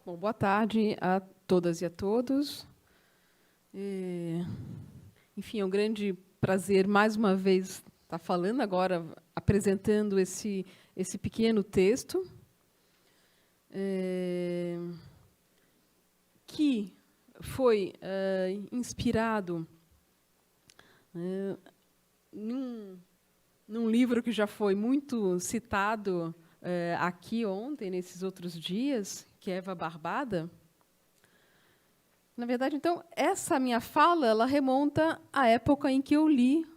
Bom, boa tarde a todas e a todos. Enfim, é um grande prazer, mais uma vez, estar falando agora, apresentando esse pequeno texto, que foi inspirado num livro que já foi muito citado aqui ontem, nesses outros dias, que é Eva Barbada. Na verdade, então, essa minha fala ela remonta à época em que eu li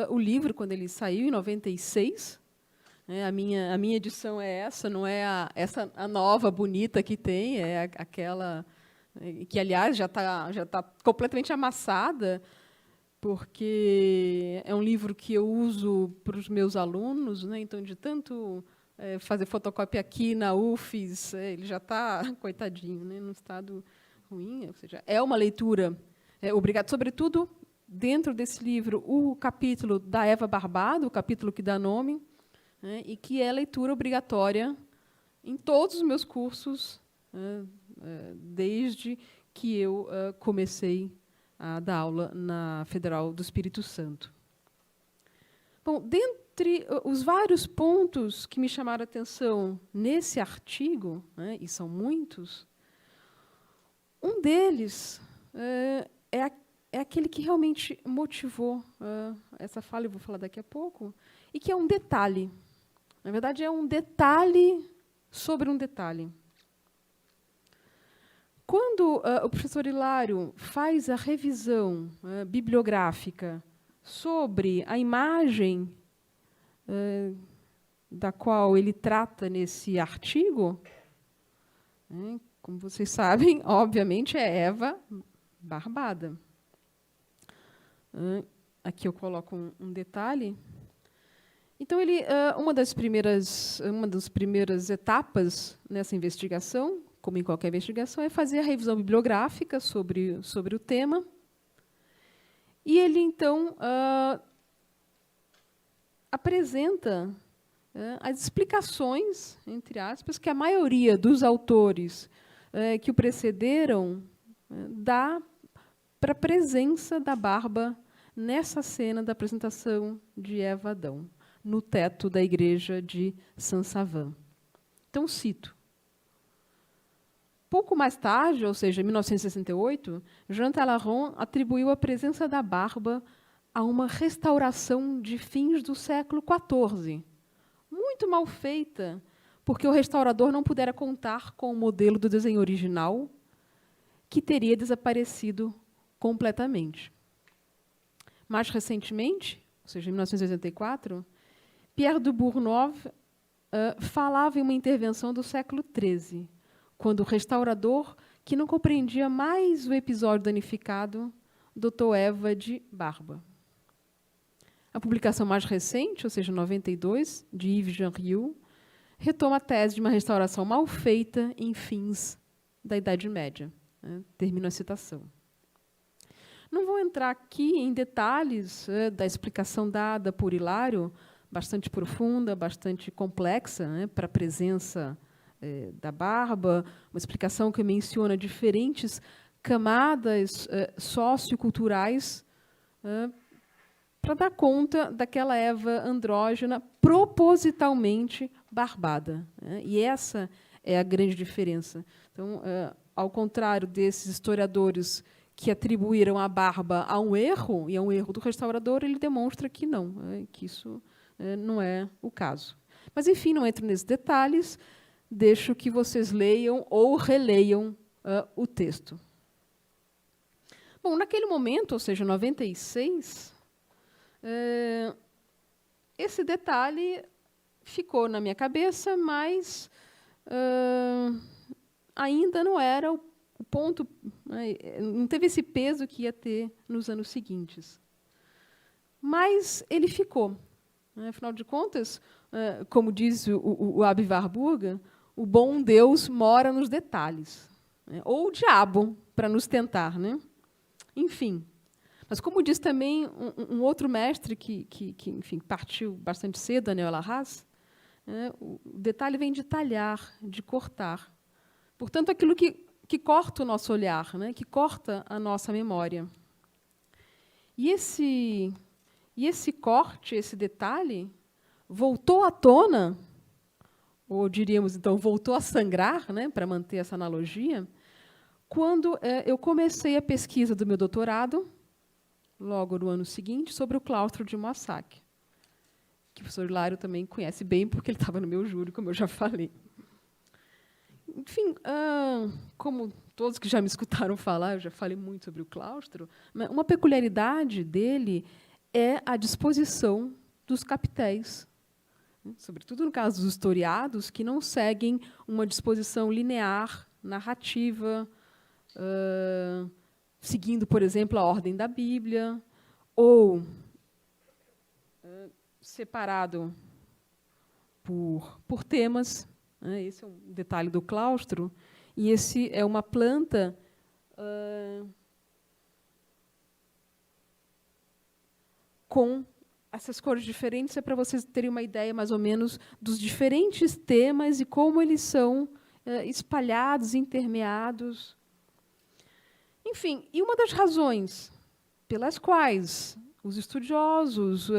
o livro, quando ele saiu, em 96. A minha edição é essa, não é a nova, bonita que tem, é aquela que, aliás, já tá completamente amassada, porque é um livro que eu uso para os meus alunos, né? Então, de tanto fazer fotocópia aqui na UFES, ele já está, coitadinho, né? Num estado ruim, ou seja, é uma leitura obrigada, sobretudo dentro desse livro, o capítulo da Eva Barbado, o capítulo que dá nome, né, e que é leitura obrigatória em todos os meus cursos, desde que eu comecei a dar aula na Federal do Espírito Santo. Bom, dentre os vários pontos que me chamaram a atenção nesse artigo, né, e são muitos, um deles é aquele que realmente motivou essa fala, eu vou falar daqui a pouco, e que é um detalhe. Na verdade, é um detalhe sobre um detalhe. Quando o professor Hilário faz a revisão bibliográfica sobre a imagem da qual ele trata nesse artigo, como vocês sabem, obviamente, é Eva Barbada. Aqui eu coloco um detalhe. Então, uma das primeiras etapas nessa investigação, como em qualquer investigação, é fazer a revisão bibliográfica sobre o tema. E ele, então, apresenta as explicações, entre aspas, que a maioria dos autores que o precederam dá para a presença da barba nessa cena da apresentação de Eva Adão, no teto da igreja de Saint-Savin. Então, cito. Pouco mais tarde, ou seja, em 1968, Jean Talaron atribuiu a presença da barba a uma restauração de fins do século XIV, muito mal feita, porque o restaurador não pudera contar com o modelo do desenho original, que teria desaparecido completamente. Mais recentemente, ou seja, em 1984, Pierre de Bournouf falava em uma intervenção do século XIII, quando o restaurador, que não compreendia mais o episódio danificado, dotou Eva de barba. A publicação mais recente, ou seja, 92, de Yves Jean Rioux, retoma a tese de uma restauração mal feita em fins da Idade Média. Termino a citação. Não vou entrar aqui em detalhes da explicação dada por Hilário, bastante profunda, bastante complexa, para a presença da barba, uma explicação que menciona diferentes camadas socioculturais para dar conta daquela Eva andrógena propositalmente barbada. E essa é a grande diferença. Então, ao contrário desses historiadores que atribuíram a barba a um erro, e a um erro do restaurador, ele demonstra que não, que isso não é o caso. Mas, enfim, não entro nesses detalhes, deixo que vocês leiam ou releiam o texto. Bom, naquele momento, ou seja, 96, esse detalhe ficou na minha cabeça, mas ainda não era o ponto, não teve esse peso que ia ter nos anos seguintes. Mas ele ficou. Afinal de contas, como diz o Abbe Warburg, o bom Deus mora nos detalhes. Ou o diabo, para nos tentar. Enfim. Mas, como diz também um outro mestre que enfim, partiu bastante cedo, Daniel Arras, o detalhe vem de talhar, de cortar. Portanto, aquilo que corta o nosso olhar, né? Que corta a nossa memória. E esse corte, esse detalhe, voltou à tona, ou diríamos, então, voltou a sangrar, né, para manter essa analogia, quando eu comecei a pesquisa do meu doutorado, logo no ano seguinte, sobre o claustro de Moissac, que o professor Hilário também conhece bem, porque ele estava no meu júri, como eu já falei. Enfim, como todos que já me escutaram falar, eu já falei muito sobre o claustro, uma peculiaridade dele é a disposição dos capitéis, sobretudo no caso dos historiados, que não seguem uma disposição linear, narrativa, seguindo, por exemplo, a ordem da Bíblia, ou separado por temas. Esse é um detalhe do claustro, e esse é uma planta com essas cores diferentes, é para vocês terem uma ideia, mais ou menos, dos diferentes temas e como eles são espalhados, intermeados. Enfim, e uma das razões pelas quais os estudiosos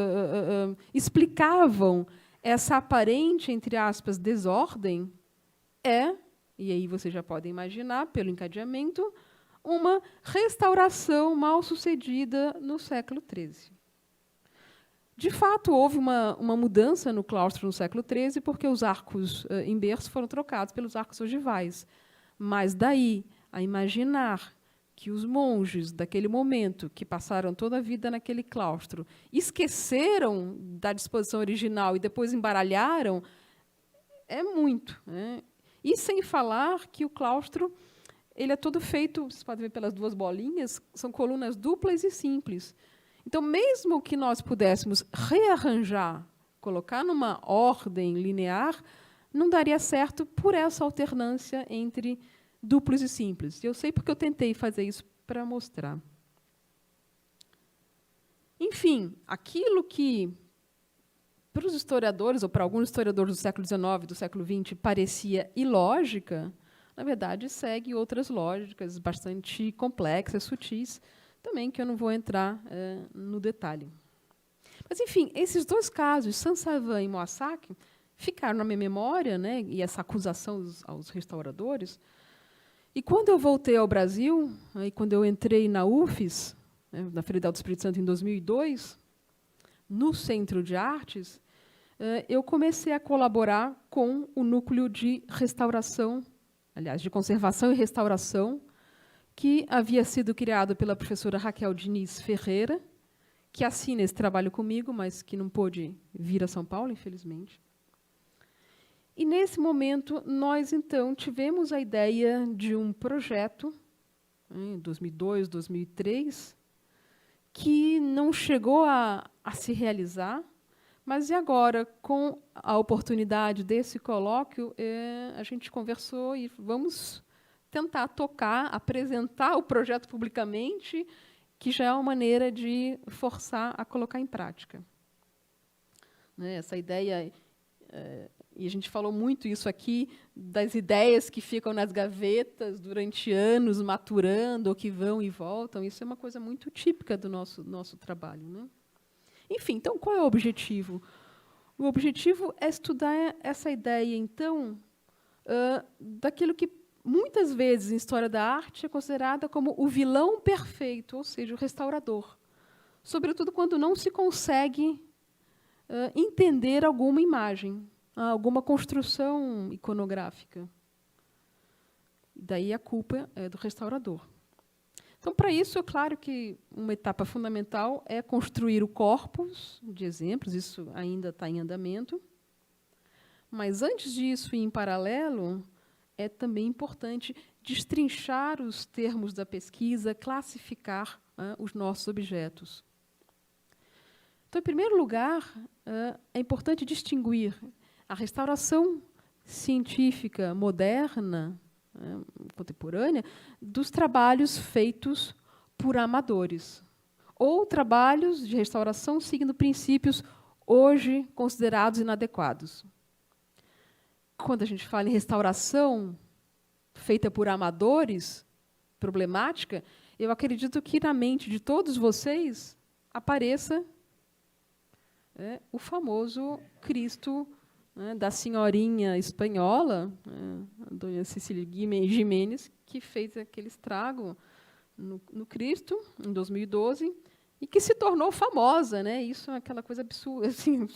explicavam essa aparente, entre aspas, desordem e aí vocês já podem imaginar, pelo encadeamento, uma restauração mal-sucedida no século XIII. De fato, houve uma mudança no claustro no século XIII, porque os arcos em berço foram trocados pelos arcos ogivais. Mas daí a imaginar que os monges daquele momento, que passaram toda a vida naquele claustro, esqueceram da disposição original e depois embaralharam, é muito, né? E sem falar que o claustro ele é todo feito, vocês podem ver pelas duas bolinhas, são colunas duplas e simples. Então, mesmo que nós pudéssemos rearranjar, colocar numa ordem linear, não daria certo por essa alternância entre duplos e simples. Eu sei porque eu tentei fazer isso para mostrar. Enfim, aquilo que, para os historiadores, ou para alguns historiadores do século XIX, do século XX, parecia ilógica, na verdade, segue outras lógicas bastante complexas, sutis, também que eu não vou entrar no detalhe. Mas, enfim, esses dois casos, Saint-Savin e Moissac, ficaram na minha memória, né, e essa acusação aos restauradores. E quando eu voltei ao Brasil, aí quando eu entrei na UFES, na Federal do Espírito Santo, em 2002, no Centro de Artes, eu comecei a colaborar com o núcleo de restauração, aliás, de conservação e restauração, que havia sido criado pela professora Raquel Diniz Ferreira, que assina esse trabalho comigo, mas que não pôde vir a São Paulo, infelizmente. E, nesse momento, nós, então, tivemos a ideia de um projeto, em 2002, 2003, que não chegou a se realizar, mas, e agora, com a oportunidade desse colóquio, a gente conversou e vamos tentar tocar, apresentar o projeto publicamente, que já é uma maneira de forçar a colocar em prática. Essa ideia, e a gente falou muito isso aqui, das ideias que ficam nas gavetas durante anos, maturando, ou que vão e voltam, isso é uma coisa muito típica do nosso trabalho, né? Enfim, então, qual é o objetivo? O objetivo é estudar essa ideia, então, daquilo que muitas vezes, em história da arte, é considerada como o vilão perfeito, ou seja, o restaurador. Sobretudo quando não se consegue entender alguma imagem, alguma construção iconográfica. Daí a culpa é do restaurador. Então, para isso, é claro que uma etapa fundamental é construir o corpus de exemplos, isso ainda está em andamento. Mas, antes disso, e em paralelo, é também importante destrinchar os termos da pesquisa, classificar os nossos objetos. Então, em primeiro lugar, é importante distinguir a restauração científica moderna, contemporânea, dos trabalhos feitos por amadores, ou trabalhos de restauração seguindo princípios hoje considerados inadequados. Quando a gente fala em restauração feita por amadores, problemática, eu acredito que na mente de todos vocês apareça o famoso Cristo da senhorinha espanhola, a dona Cecília Giménez, que fez aquele estrago no Cristo, em 2012, e que se tornou famosa. Isso é aquela coisa absurda. Assim,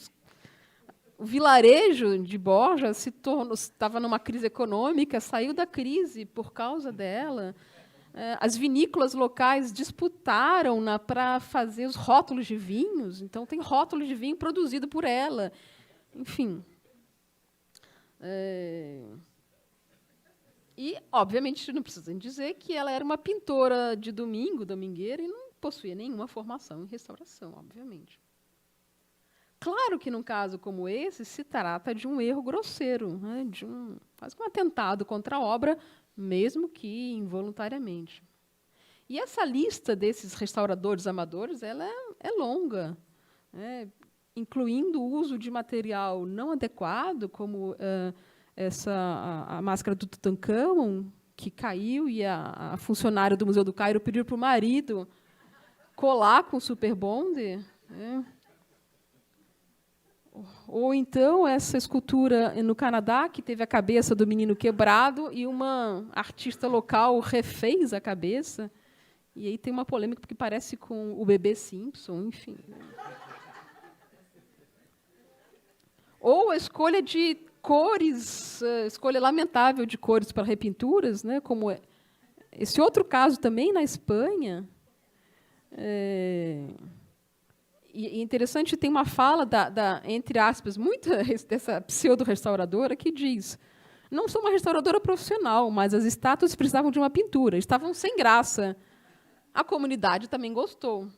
o vilarejo de Borja estava numa crise econômica, saiu da crise por causa dela. As vinícolas locais disputaram para fazer os rótulos de vinhos, então tem rótulos de vinho produzido por ela. Enfim. E, obviamente, não precisa dizer que ela era uma pintora de domingueira, e não possuía nenhuma formação em restauração, obviamente. Claro que, num caso como esse, se trata de um erro grosseiro, quase um atentado contra a obra, mesmo que involuntariamente. E essa lista desses restauradores amadores ela é longa, incluindo o uso de material não adequado, como a máscara do Tutancâmon, que caiu, e a funcionária do Museu do Cairo pediu para o marido colar com super bonder. Ou então essa escultura no Canadá, que teve a cabeça do menino quebrado, e uma artista local refez a cabeça. E aí tem uma polêmica, porque parece com o bebê Simpson, enfim. Ou a escolha de cores, escolha lamentável de cores para repinturas, como esse outro caso também na Espanha. E interessante, tem uma fala, entre aspas, dessa pseudo-restauradora, que diz: não sou uma restauradora profissional, mas as estátuas precisavam de uma pintura, estavam sem graça. A comunidade também gostou.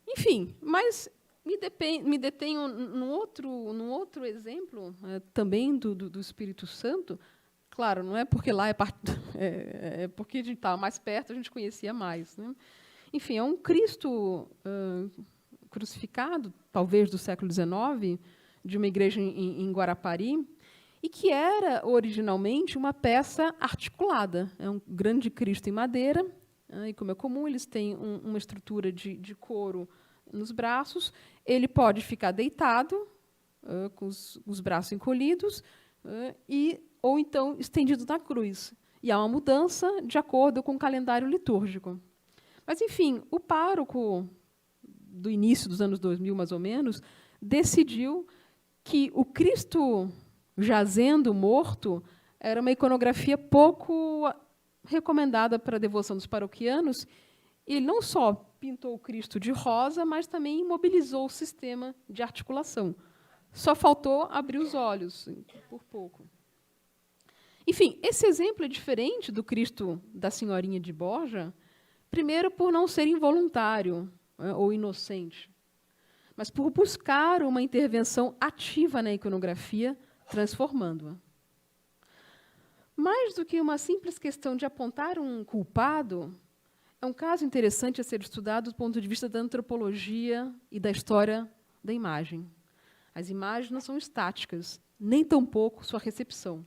Enfim, mas me detenho num outro exemplo, também do Espírito Santo. Claro, não é porque lá é porque a gente estava mais perto, a gente conhecia mais. Enfim, é um Cristo crucificado, talvez do século XIX, de uma igreja em Guarapari, e que era, originalmente, uma peça articulada. É um grande Cristo em madeira, e, como é comum, eles têm uma estrutura de couro nos braços. Ele pode ficar deitado, com os braços encolhidos, ou então estendido na cruz. E há uma mudança de acordo com o calendário litúrgico. Mas, enfim, o pároco do início dos anos 2000, mais ou menos, decidiu que o Cristo jazendo morto era uma iconografia pouco recomendada para a devoção dos paroquianos. E ele não só pintou o Cristo de rosa, mas também imobilizou o sistema de articulação. Só faltou abrir os olhos, por pouco. Enfim, esse exemplo é diferente do Cristo da Senhorinha de Borja, primeiro, por não ser involuntário ou inocente, mas por buscar uma intervenção ativa na iconografia, transformando-a. Mais do que uma simples questão de apontar um culpado, é um caso interessante a ser estudado do ponto de vista da antropologia e da história da imagem. As imagens não são estáticas, nem tampouco sua recepção.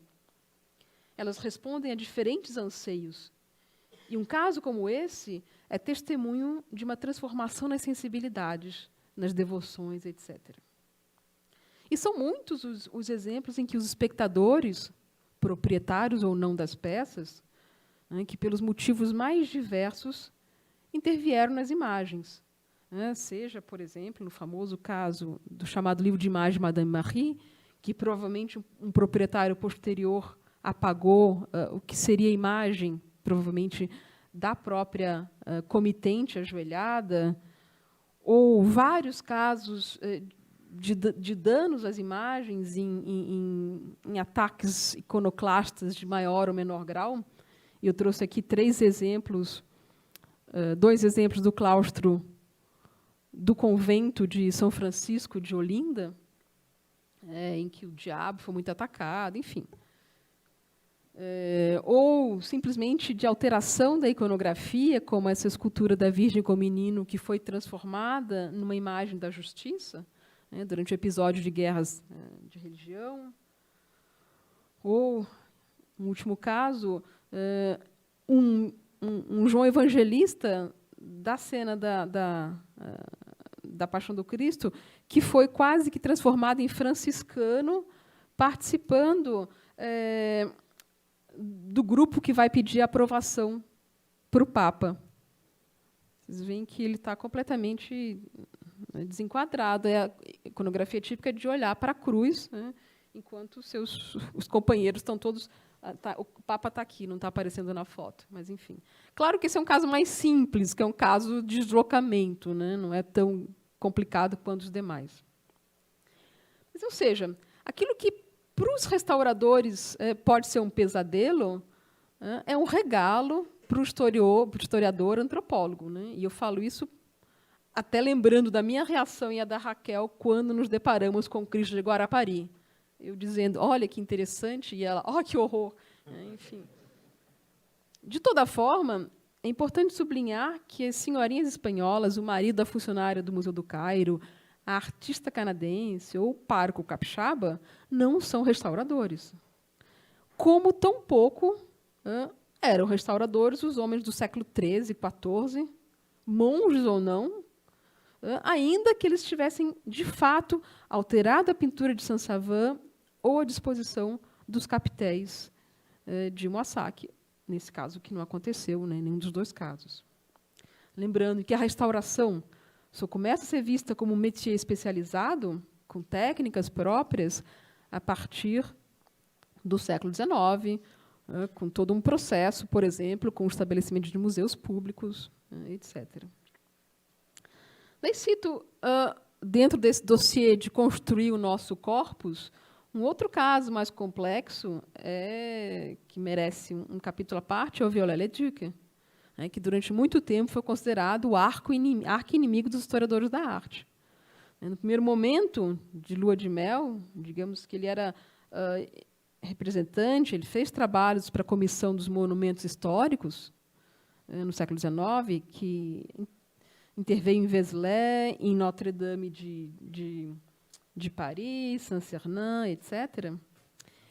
Elas respondem a diferentes anseios. E um caso como esse é testemunho de uma transformação nas sensibilidades, nas devoções, etc. E são muitos os exemplos em que os espectadores, proprietários ou não das peças, que, pelos motivos mais diversos, intervieram nas imagens. Seja, por exemplo, no famoso caso do chamado livro de imagem Madame Marie, que provavelmente um proprietário posterior apagou o que seria a imagem, provavelmente, da própria comitente ajoelhada, ou vários casos de danos às imagens em ataques iconoclastas de maior ou menor grau. Eu trouxe aqui 3 exemplos, 2 exemplos do claustro do convento de São Francisco de Olinda, em que o diabo foi muito atacado, enfim. Ou simplesmente de alteração da iconografia, como essa escultura da Virgem com o Menino, que foi transformada numa imagem da justiça, durante o episódio de guerras de religião. Ou, um último caso, um João Evangelista da cena da Paixão do Cristo, que foi quase que transformado em franciscano, participando do grupo que vai pedir aprovação para o Papa. Vocês veem que ele está completamente desenquadrado. É a iconografia típica de olhar para a cruz, né, enquanto os companheiros estão todos... o Papa está aqui, não está aparecendo na foto, mas, enfim. Claro que esse é um caso mais simples, que é um caso de deslocamento, né, não é tão complicado quanto os demais. Mas, ou seja, aquilo que, para os restauradores, pode ser um pesadelo, é um regalo para o historiador antropólogo, né? E eu falo isso até lembrando da minha reação e a da Raquel quando nos deparamos com o Cristo de Guarapari. Eu dizendo, olha que interessante, e ela, que horror. Enfim. De toda forma, é importante sublinhar que as senhorinhas espanholas, o marido da funcionária do Museu do Cairo, a artista canadense ou o pároco capixaba não são restauradores. Como tampouco eram restauradores os homens do século XIII, XIV, monges ou não, ainda que eles tivessem, de fato, alterado a pintura de Saint-Savin ou a disposição dos capitéis de Moissac, nesse caso que não aconteceu, né, nenhum dos dois casos. Lembrando que a restauração só começa a ser vista como um métier especializado, com técnicas próprias, a partir do século XIX, com todo um processo, por exemplo, com o estabelecimento de museus públicos, etc. Daí cito, dentro desse dossiê de construir o nosso corpus, um outro caso mais complexo, que merece um capítulo à parte, é o Viollet-le-Duc, que durante muito tempo foi considerado o arqui-inimigo dos historiadores da arte. No primeiro momento de lua de mel, digamos que ele era representante, ele fez trabalhos para a Comissão dos Monumentos Históricos, no século XIX, que interveio em Vézelay, em Notre-Dame de Paris, Saint-Cernin, etc.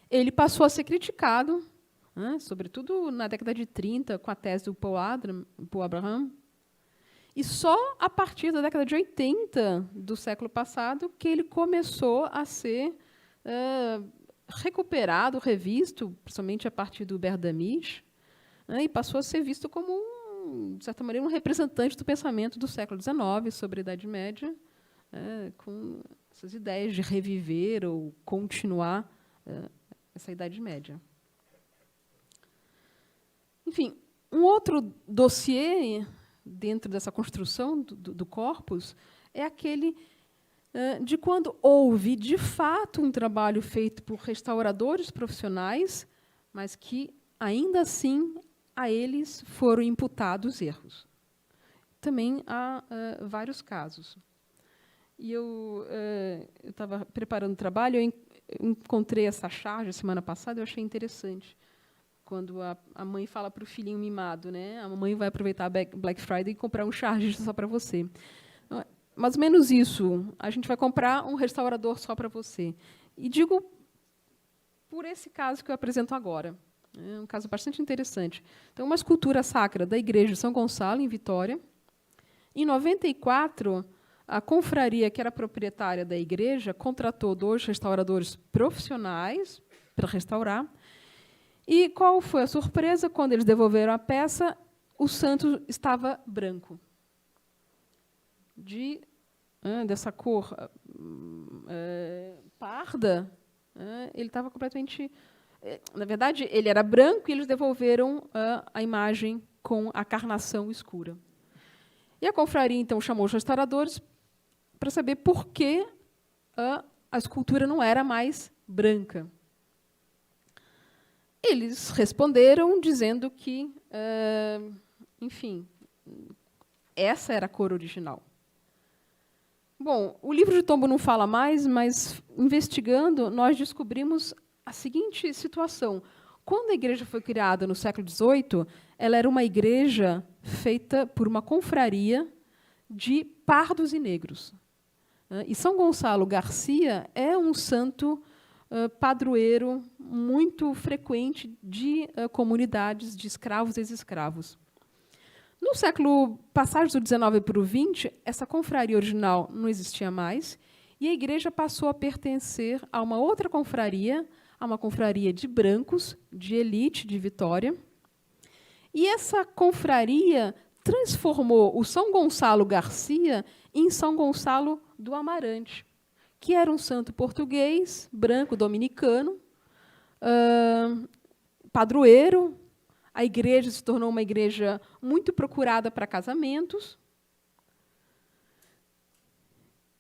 Ele passou a ser criticado, sobretudo na década de 30, com a tese do Paul Abraham, e só a partir da década de 80 do século passado que ele começou a ser recuperado, revisto, principalmente a partir do Berdamich, e passou a ser visto como, de certa maneira, um representante do pensamento do século XIX sobre a Idade Média, com essas ideias de reviver ou continuar essa Idade Média. Enfim, um outro dossiê dentro dessa construção do corpus é aquele de quando houve, de fato, um trabalho feito por restauradores profissionais, mas que, ainda assim, a eles foram imputados erros. Também há vários casos. E eu estava preparando o trabalho, eu encontrei essa charge semana passada, eu achei interessante. Quando a mãe fala para o filhinho mimado, né? A mamãe vai aproveitar a Black Friday e comprar um charge só para você. Mais ou menos isso. A gente vai comprar um restaurador só para você. E digo por esse caso que eu apresento agora. É um caso bastante interessante. Então, uma escultura sacra da Igreja de São Gonçalo, em Vitória. Em 94, a confraria, que era proprietária da igreja, contratou 2 restauradores profissionais para restaurar. E qual foi a surpresa? Quando eles devolveram a peça, o santo estava branco. Dessa cor parda, ele estava completamente... Na verdade, ele era branco e eles devolveram a imagem com a carnação escura. E a confraria, então, chamou os restauradores para saber por que a escultura não era mais branca. Eles responderam dizendo que, enfim, essa era a cor original. Bom, o livro de tombo não fala mais, mas, investigando, nós descobrimos a seguinte situação. Quando a igreja foi criada no século XVIII, ela era uma igreja feita por uma confraria de pardos e negros. E São Gonçalo Garcia é um santo padroeiro muito frequente de comunidades de escravos e ex-escravos. No século passagem do 19 para o 20, essa confraria original não existia mais, e a igreja passou a pertencer a uma outra confraria, a uma confraria de brancos, de elite, de Vitória. E essa confraria transformou o São Gonçalo Garcia em São Gonçalo do Amarante, que era um santo português, branco, dominicano, padroeiro. A igreja se tornou uma igreja muito procurada para casamentos.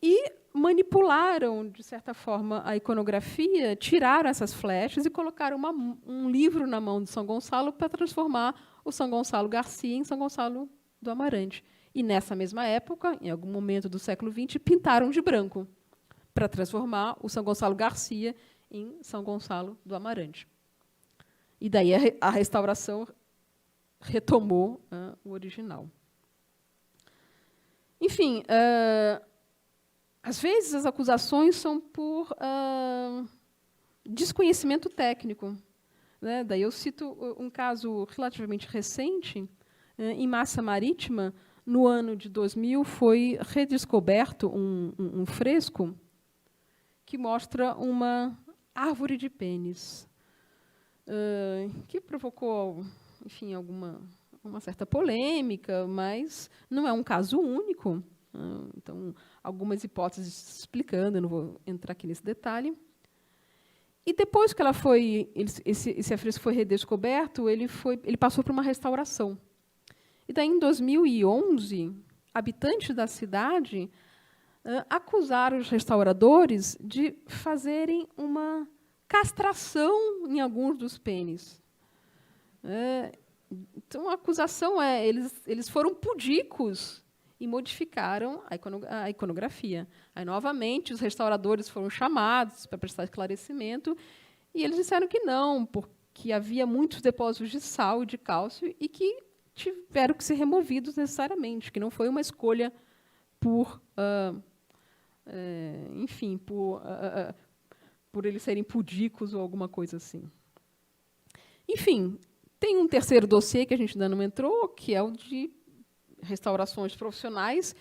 E manipularam, de certa forma, a iconografia, tiraram essas flechas e colocaram um livro na mão de São Gonçalo para transformar o São Gonçalo Garcia em São Gonçalo do Amarante. E, nessa mesma época, em algum momento do século XX, pintaram de branco para transformar o São Gonçalo Garcia em São Gonçalo do Amarante. E daí a restauração retomou o original. Enfim, às vezes as acusações são por desconhecimento técnico, né? Daí eu cito um caso relativamente recente. Em Massa Marítima, no ano de 2000, foi redescoberto um fresco que mostra uma árvore de pênis, que provocou, enfim, uma certa polêmica, mas não é um caso único. Então, algumas hipóteses explicando, eu não vou entrar aqui nesse detalhe. E depois que esse afresco foi redescoberto, ele passou por uma restauração. E daí, em 2011, habitantes da cidade acusaram os restauradores de fazerem uma castração em alguns dos pênis. Então, a acusação é eles foram pudicos e modificaram a iconografia. Aí, novamente, os restauradores foram chamados para prestar esclarecimento, e eles disseram que não, porque havia muitos depósitos de sal e de cálcio e que tiveram que ser removidos necessariamente, que não foi uma escolha por, enfim, por eles serem pudicos ou alguma coisa assim. Enfim, tem um terceiro dossiê que a gente ainda não entrou, que é o de restaurações profissionais,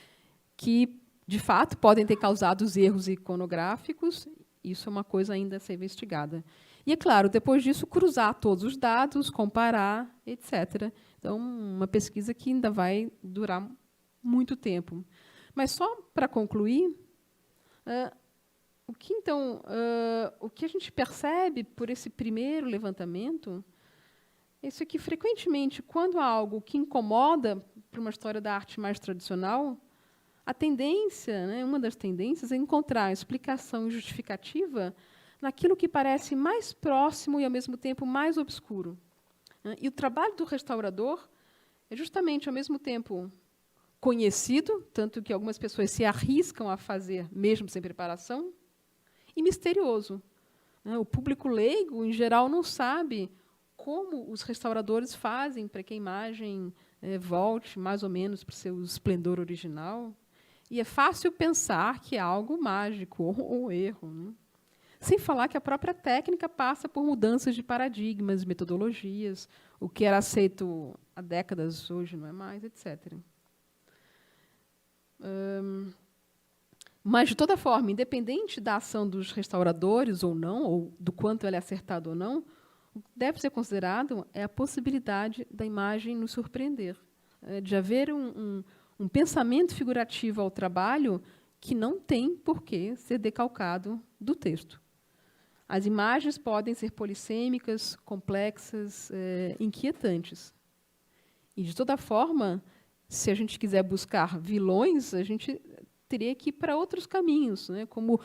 que, de fato, podem ter causado os erros iconográficos. Isso é uma coisa ainda a ser investigada. E, é claro, depois disso, cruzar todos os dados, comparar, etc. Então, uma pesquisa que ainda vai durar muito tempo. Mas, só para concluir, o que a gente percebe por esse primeiro levantamento é isso que, frequentemente, quando há algo que incomoda para uma história da arte mais tradicional, a tendência, né, uma das tendências, é encontrar explicação e justificativa naquilo que parece mais próximo e, ao mesmo tempo, mais obscuro. E o trabalho do restaurador é justamente, ao mesmo tempo, conhecido, tanto que algumas pessoas se arriscam a fazer, mesmo sem preparação, e misterioso. O público leigo, em geral, não sabe como os restauradores fazem para que a imagem volte mais ou menos para o seu esplendor original. E é fácil pensar que é algo mágico ou erro, né? Sem falar que a própria técnica passa por mudanças de paradigmas, metodologias, o que era aceito há décadas, hoje não é mais, etc. Mas, de toda forma, independente da ação dos restauradores ou não, ou do quanto ela é acertada ou não, o que deve ser considerado é a possibilidade da imagem nos surpreender, de haver um pensamento figurativo ao trabalho que não tem por que ser decalcado do texto. As imagens podem ser polissêmicas, complexas, inquietantes. E, de toda forma, se a gente quiser buscar vilões, a gente teria que ir para outros caminhos, né? Como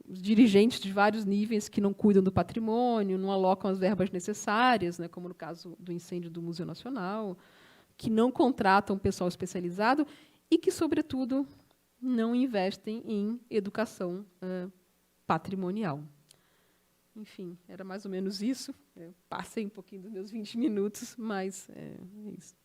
os dirigentes de vários níveis que não cuidam do patrimônio, não alocam as verbas necessárias, né? Como no caso do incêndio do Museu Nacional, que não contratam pessoal especializado e que, sobretudo, não investem em educação patrimonial. Enfim, era mais ou menos isso. Eu passei um pouquinho dos meus 20 minutos, mas é isso.